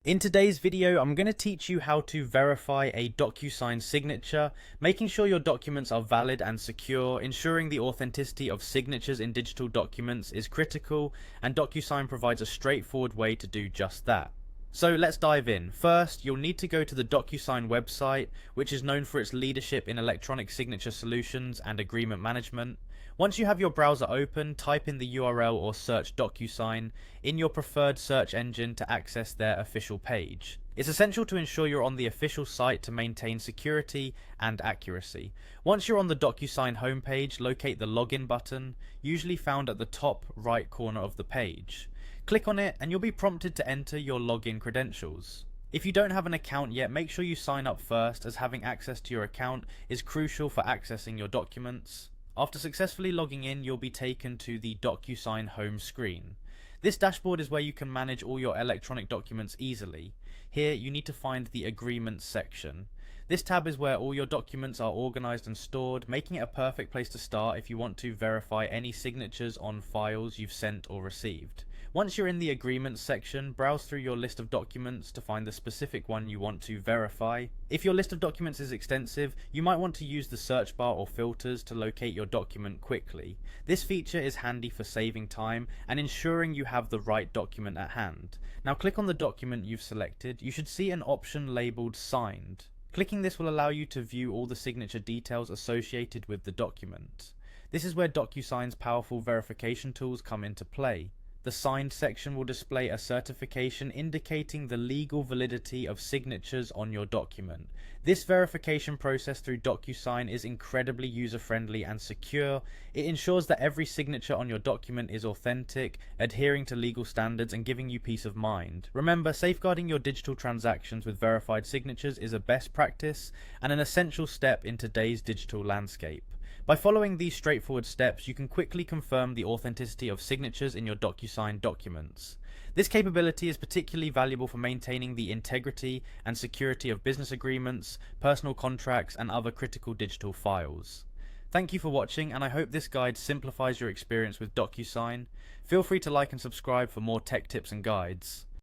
In today's video, I'm going to teach you how to verify a Docusign signature, making sure your documents are valid and secure. Ensuring the authenticity of signatures in digital documents is critical, and Docusign provides a straightforward way to do just that. So let's dive in. First, you'll need to go to the Docusign website, which is known for its leadership in electronic signature solutions and agreement management. Once you have your browser open, type in the URL or search Docusign in your preferred search engine to access their official page. It's essential to ensure you're on the official site to maintain security and accuracy. Once you're on the Docusign homepage, locate the login button, usually found at the top right corner of the page. Click on it and you'll be prompted to enter your login credentials. If you don't have an account yet, make sure you sign up first, as having access to your account is crucial for accessing your documents. After successfully logging in, you'll be taken to the Docusign home screen. This dashboard is where you can manage all your electronic documents easily. Here you need to find the Agreements section. This tab is where all your documents are organized and stored, making it a perfect place to start if you want to verify any signatures on files you've sent or received. Once you're in the Agreements section, browse through your list of documents to find the specific one you want to verify. If your list of documents is extensive, you might want to use the search bar or filters to locate your document quickly. This feature is handy for saving time and ensuring you have the right document at hand. Now click on the document you've selected. You should see an option labeled Signed. Clicking this will allow you to view all the signature details associated with the document. This is where Docusign's powerful verification tools come into play. The Signed section will display a certification indicating the legal validity of signatures on your document. This verification process through Docusign is incredibly user-friendly and secure. It ensures that every signature on your document is authentic, adhering to legal standards and giving you peace of mind. Remember, safeguarding your digital transactions with verified signatures is a best practice and an essential step in today's digital landscape. By following these straightforward steps, you can quickly confirm the authenticity of signatures in your Docusign documents. This capability is particularly valuable for maintaining the integrity and security of business agreements, personal contracts, and other critical digital files. Thank you for watching, and I hope this guide simplifies your experience with Docusign. Feel free to like and subscribe for more tech tips and guides.